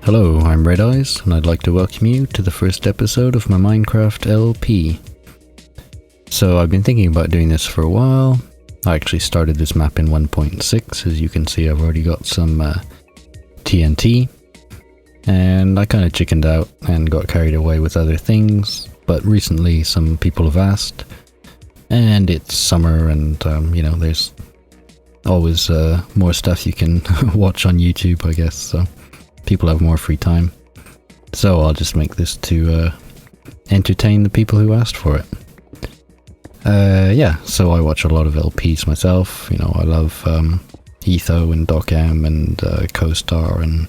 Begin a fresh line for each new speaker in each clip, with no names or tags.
Hello, I'm Red3yz, and I'd like to welcome you to the first episode of my Minecraft LP. So I've been thinking about doing this for a while. I actually started this map in 1.6, as you can see I've already got some TNT, and I kind of chickened out and got carried away with other things, but recently some people have asked, and it's summer and there's always more stuff you can watch on YouTube, I guess, so people have more free time. So I'll just make this to entertain the people who asked for it. So I watch a lot of LPs myself. I love Etho and DocM and CoStar and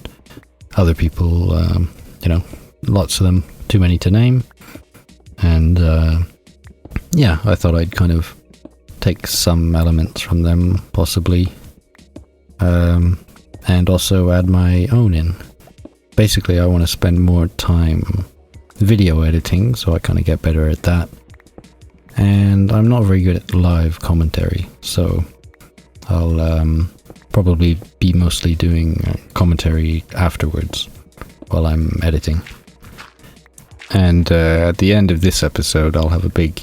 other people, lots of them, too many to name. And I thought I'd kind of take some elements from them, possibly, and also add my own in. Basically, I want to spend more time video editing, so I kind of get better at that. And I'm not very good at live commentary, so I'll probably be mostly doing commentary afterwards while I'm editing. And at the end of this episode, I'll have a big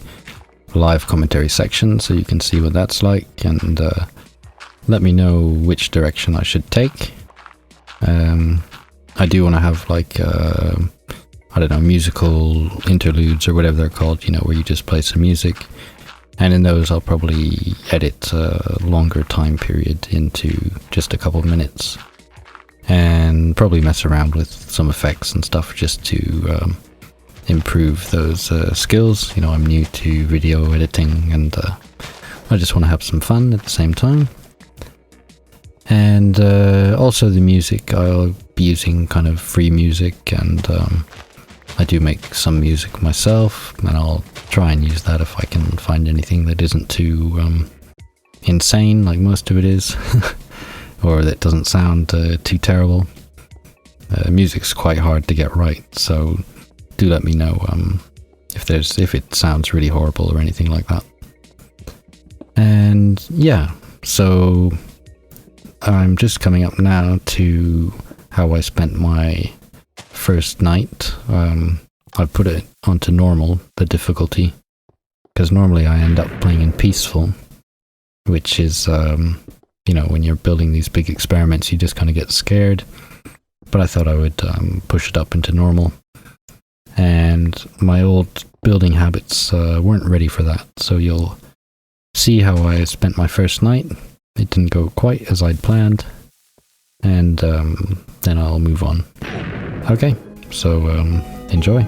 live commentary section, so you can see what that's like, and let me know which direction I should take. I do want to have musical interludes or whatever they're called, where you just play some music. And in those I'll probably edit a longer time period into just a couple of minutes. And probably mess around with some effects and stuff just to improve those skills. I'm new to video editing, and I just want to have some fun at the same time. And also the music, I'll be using kind of free music, and I do make some music myself, and I'll try and use that if I can find anything that isn't too insane, like most of it is, or that doesn't sound too terrible. Music's quite hard to get right, so do let me know if it sounds really horrible or anything like that. And yeah, so I'm just coming up now to how I spent my first night. I put it onto normal, the difficulty, because normally I end up playing in peaceful, which is, when you're building these big experiments, you just kind of get scared. But I thought I would push it up into normal. And my old building habits weren't ready for that, so you'll see how I spent my first night. It didn't go quite as I'd planned, and then I'll move on. Okay, so enjoy.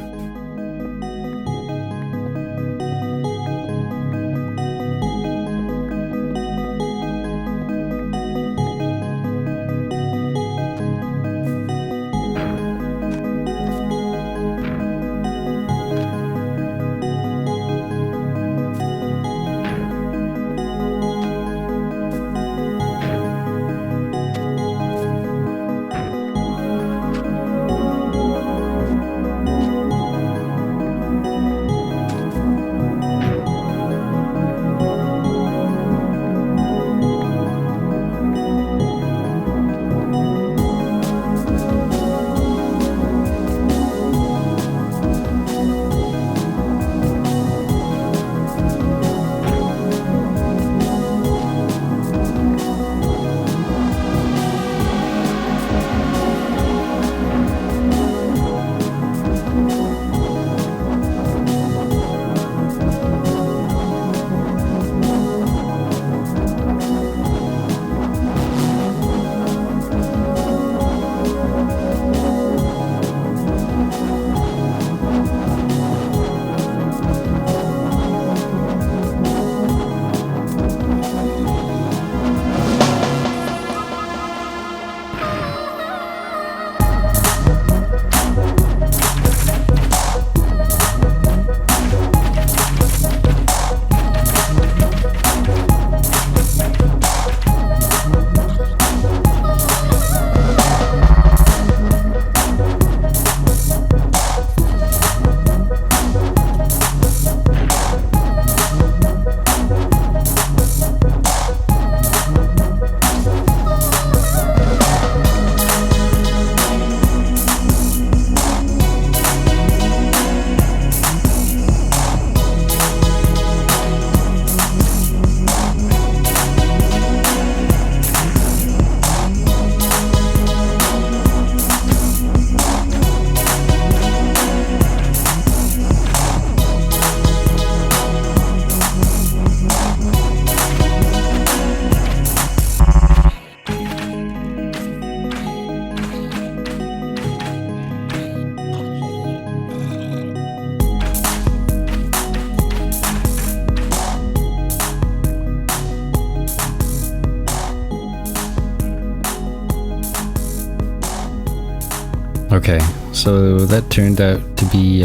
Okay, so that turned out to be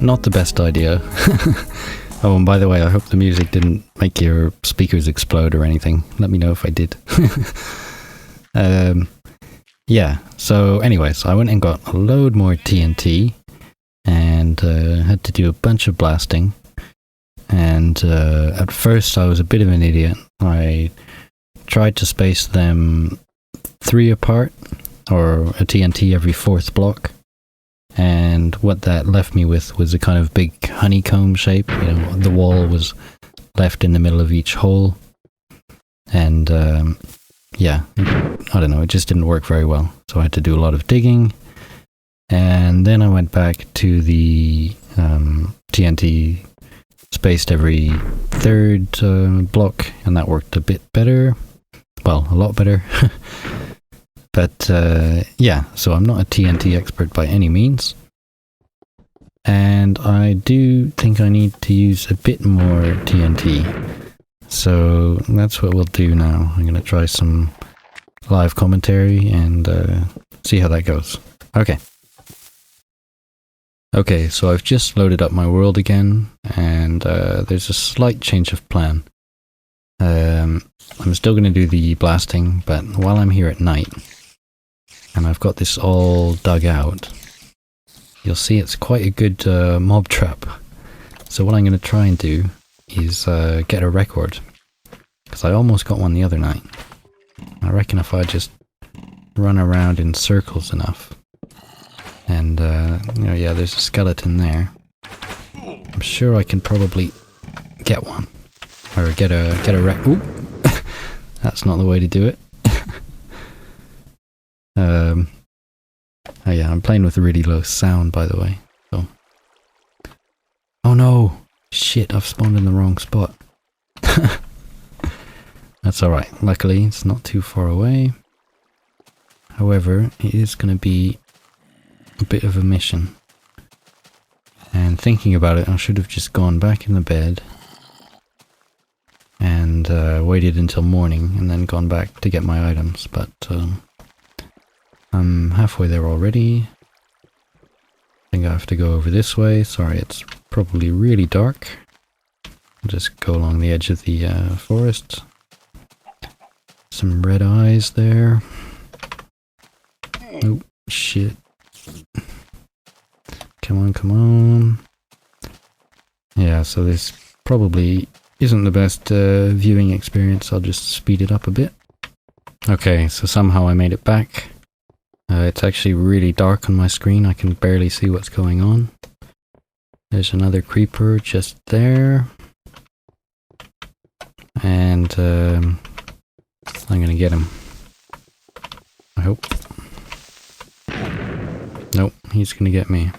not the best idea. Oh, and by the way, I hope the music didn't make your speakers explode or anything. Let me know if I did. Yeah, so anyways, I went and got a load more TNT and had to do a bunch of blasting. And at first I was a bit of an idiot. I tried to space them 3 apart, or a TNT every 4th block. And what that left me with was a kind of big honeycomb shape. You know, the wall was left in the middle of each hole. And yeah, I don't know, it just didn't work very well. So I had to do a lot of digging. And then I went back to the TNT spaced every 3rd block, and that worked a bit better. Well, a lot better. But yeah, so I'm not a TNT expert by any means. And I do think I need to use a bit more TNT. So that's what we'll do now. I'm going to try some live commentary and see how that goes. Okay. Okay, so I've just loaded up my world again, and there's a slight change of plan. I'm still going to do the blasting, but while I'm here at night, and I've got this all dug out, you'll see it's quite a good mob trap. So what I'm going to try and do is get a record, because I almost got one the other night. I reckon if I just run around in circles enough, and you know, yeah, there's a skeleton there. I'm sure I can probably get one, or get a Ooh, that's not the way to do it. Oh yeah, I'm playing with a really low sound, by the way. So, oh no, shit! I've spawned in the wrong spot. That's all right. Luckily, it's not too far away. However, it is going to be a bit of a mission. And thinking about it, I should have just gone back in the bed and waited until morning and then gone back to get my items. But I'm halfway there already. I think I have to go over this way. Sorry, it's probably really dark. I'll just go along the edge of the forest. Some red eyes there. Oh, shit. Come on, come on. Yeah, so this probably isn't the best viewing experience. I'll just speed it up a bit. Okay, so somehow I made it back. It's actually really dark on my screen. I can barely see what's going on. There's another creeper just there. And I'm gonna get him. I hope. Nope, he's gonna get me.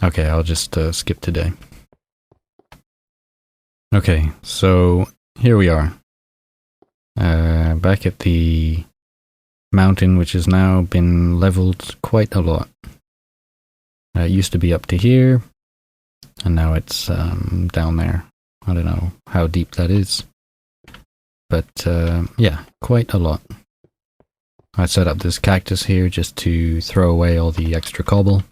Okay, I'll just skip today. Okay, so here we are. Back at the mountain, which has now been leveled quite a lot. It used to be up to here, and now it's down there. I don't know how deep that is, but yeah, quite a lot. I set up this cactus here just to throw away all the extra cobble.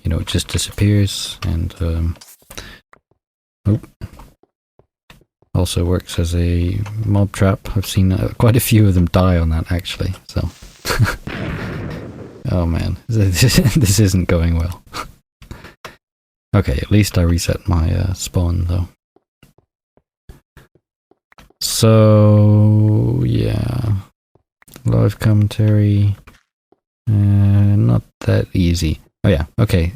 You know, it just disappears, and also works as a mob trap. I've seen quite a few of them die on that, actually, so... Oh man, this isn't going well. Okay, at least I reset my spawn, though. So, yeah... Live commentary... not that easy. Oh yeah, okay,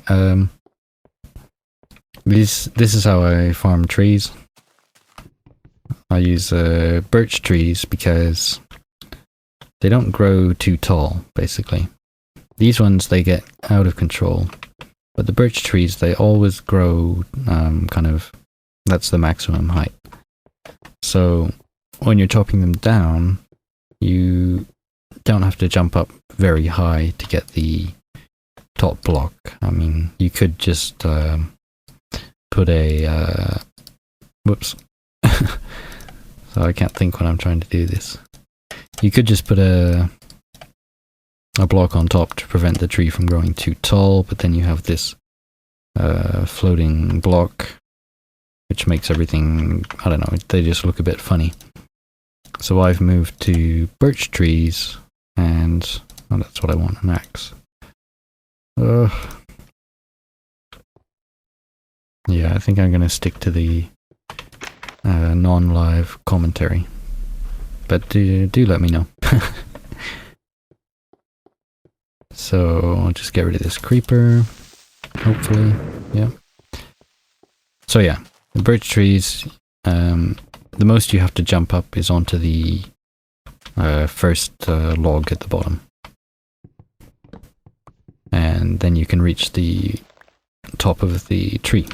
this is how I farm trees. I use birch trees because they don't grow too tall, basically. These ones, they get out of control. But the birch trees, they always grow kind of... That's the maximum height. So when you're chopping them down, you don't have to jump up very high to get the top block. I mean, you could just put a... whoops. So I can't think when I'm trying to do this. You could just put a a block on top to prevent the tree from growing too tall, but then you have this floating block, which makes everything, I don't know, they just look a bit funny. So I've moved to birch trees, and that's what I want, an axe. Yeah, I think I'm going to stick to the non-live commentary. But do let me know. So I'll just get rid of this creeper, hopefully. Yeah. So yeah, the birch trees, the most you have to jump up is onto the first log at the bottom. And then you can reach the top of the tree.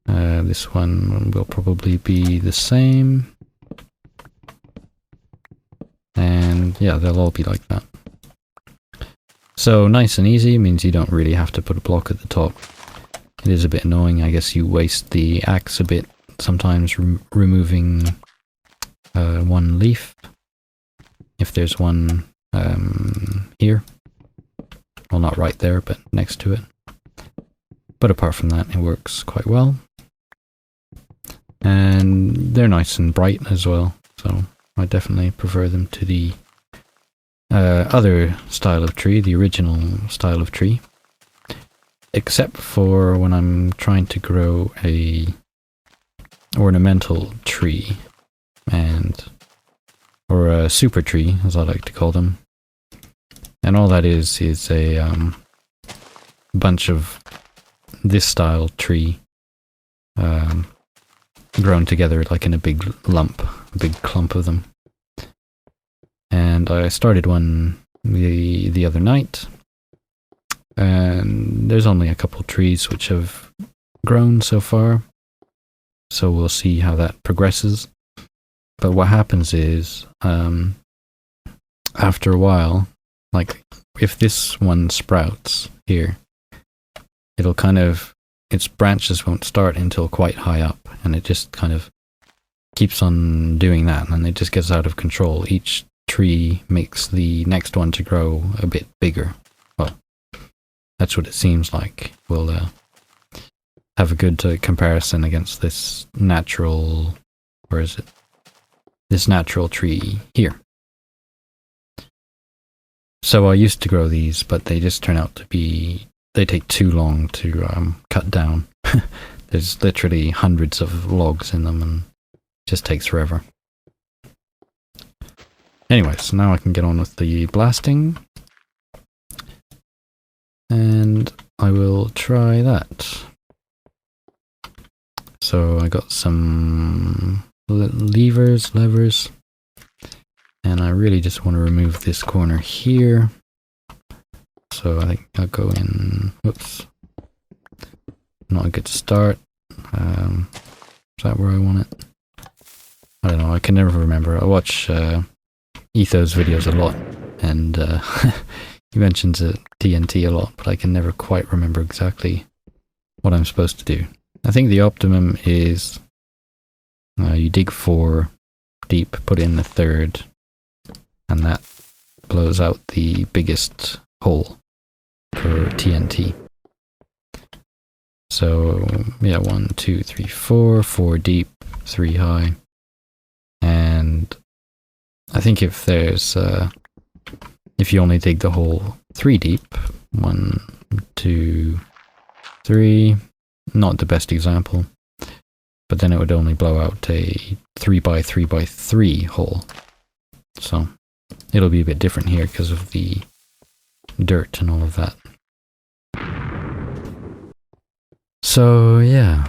This one will probably be the same. And yeah, they'll all be like that. So nice and easy means you don't really have to put a block at the top. It is a bit annoying, I guess you waste the axe a bit, sometimes removing one leaf, if there's one here. Well, not right there, but next to it. But apart from that, it works quite well. And they're nice and bright as well, so I definitely prefer them to the other style of tree, the original style of tree. Except for when I'm trying to grow a ornamental tree, or a super tree, as I like to call them. And all that is a bunch of this style tree grown together like in a big lump, a big clump of them. And I started one the other night, and there's only a couple trees which have grown so far, so we'll see how that progresses. But what happens is, after a while, like if this one sprouts here, it'll kind of, its branches won't start until quite high up, and it just kind of keeps on doing that, and it just gets out of control. Each tree makes the next one to grow a bit bigger. Well, that's what it seems like. We'll have a good comparison against this natural, where is it? This natural tree here. So I used to grow these, but they just turn out to be, they take too long to cut down. There's literally hundreds of logs in them, and it just takes forever. Anyways, now I can get on with the blasting. And I will try that. So I got some levers, and I really just want to remove this corner here. So I think I'll go in, whoops, not a good start. Is that where I want it? I don't know, I can never remember. I watch Etho's videos a lot, and he mentions TNT a lot, but I can never quite remember exactly what I'm supposed to do. I think the optimum is you dig 4 deep, put in the 3rd, and that blows out the biggest hole for TNT. So yeah, 1, 2, 3, 4, 4 deep, 3 high, and I think if there's if you only dig the hole 3 deep, 1, 2, 3, not the best example, but then it would only blow out a 3 by 3 by 3 hole. So it'll be a bit different here because of the dirt and all of that. So yeah,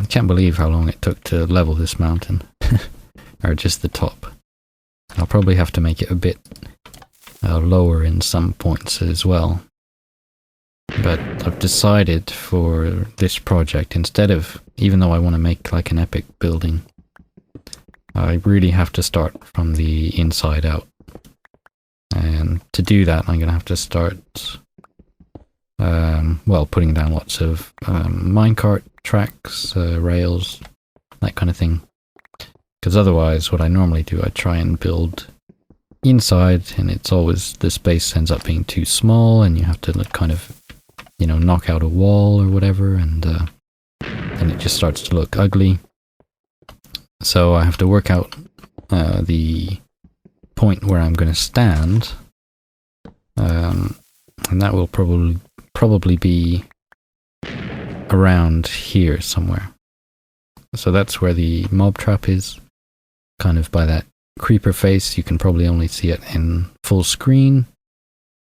I can't believe how long it took to level this mountain, or just the top. I'll probably have to make it a bit lower in some points as well. But I've decided for this project, instead of, even though I want to make like an epic building, I really have to start from the inside out. And to do that, I'm going to have to start, well, putting down lots of minecart tracks, rails, that kind of thing. Because otherwise, what I normally do, I try and build inside, and it's always, the space ends up being too small, and you have to kind of, you know, knock out a wall or whatever, and it just starts to look ugly. So I have to work out the point where I'm going to stand, and that will probably be around here somewhere. So that's where the mob trap is, kind of by that creeper face. You can probably only see it in full screen,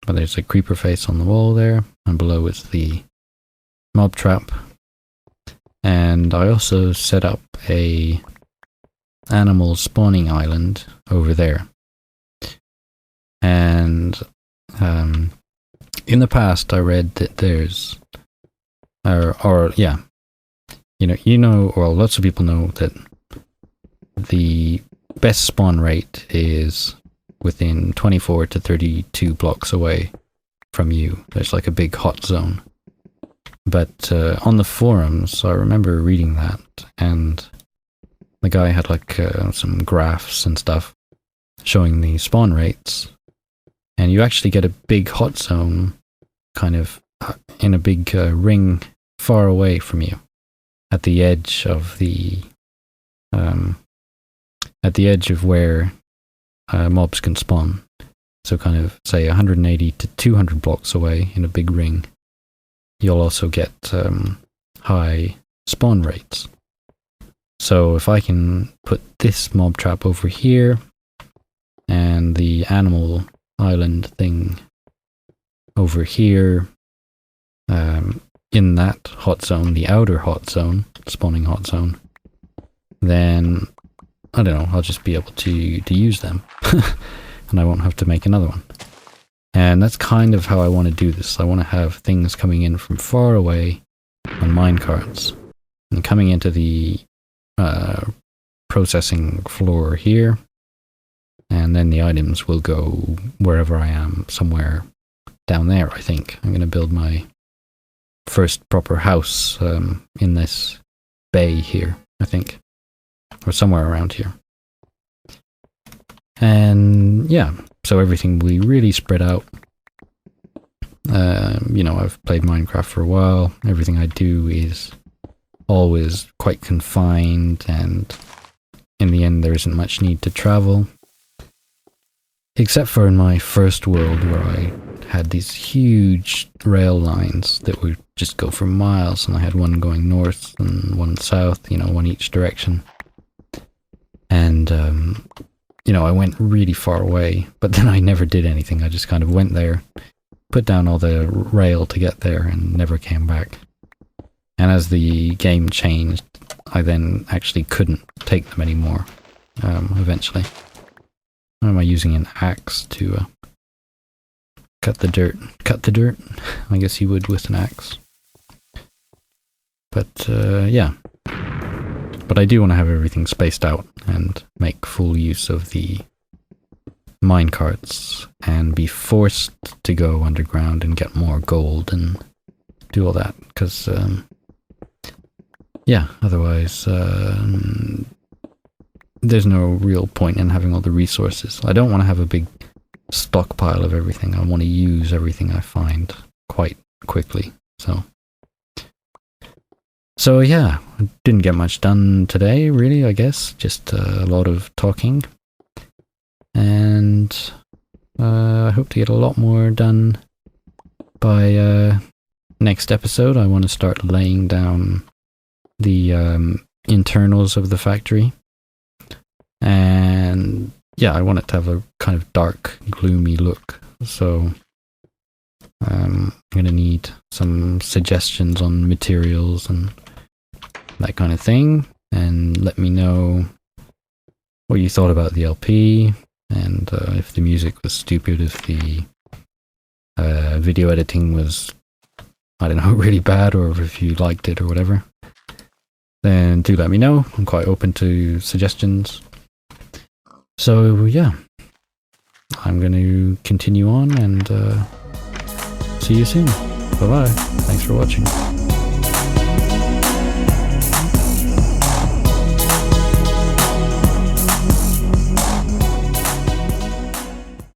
but there's a creeper face on the wall there, and below is the mob trap. And I also set up a animal spawning island over there. And in the past I read that there's lots of people know that the best spawn rate is within 24 to 32 blocks away from you. There's like a big hot zone. But on the forums, I remember reading that, and the guy had like some graphs and stuff showing the spawn rates, and you actually get a big hot zone kind of in a big ring far away from you, at the edge of where mobs can spawn. So kind of say 180 to 200 blocks away in a big ring, you'll also get high spawn rates. So if I can put this mob trap over here and the animal island thing over here, in that hot zone, the outer hot zone, spawning hot zone, then I don't know, I'll just be able to use them and I won't have to make another one. And that's kind of how I want to do this. I want to have things coming in from far away on minecarts and coming into the processing floor here, and then the items will go wherever I am, somewhere down there. I think I'm going to build my first proper house in this bay here, I think, or somewhere around here. And yeah, so everything will be really spread out. I've played Minecraft for a while. Everything I do is always quite confined, and in the end there isn't much need to travel. Except for in my first world, where I had these huge rail lines that would just go for miles, and I had one going north and one south, one each direction. And, I went really far away, but then I never did anything. I just kind of went there, put down all the rail to get there, and never came back. And as the game changed, I then actually couldn't take them anymore, eventually. Am I using an axe to cut the dirt? Cut the dirt? I guess you would with an axe. But, yeah. But I do want to have everything spaced out and make full use of the minecarts and be forced to go underground and get more gold and do all that. Because, otherwise, there's no real point in having all the resources. I don't want to have a big stockpile of everything. I want to use everything I find quite quickly. So yeah, I didn't get much done today, really, I guess. Just a lot of talking. And I hope to get a lot more done by next episode. I want to start laying down the internals of the factory. And yeah, I want it to have a kind of dark, gloomy look. So I'm going to need some suggestions on materials and that kind of thing. And let me know what you thought about the LP, and if the music was stupid, if the video editing was, I don't know, really bad, or if you liked it or whatever. Then do let me know. I'm quite open to suggestions. So yeah, I'm going to continue on and see you soon. Bye bye. Thanks for watching.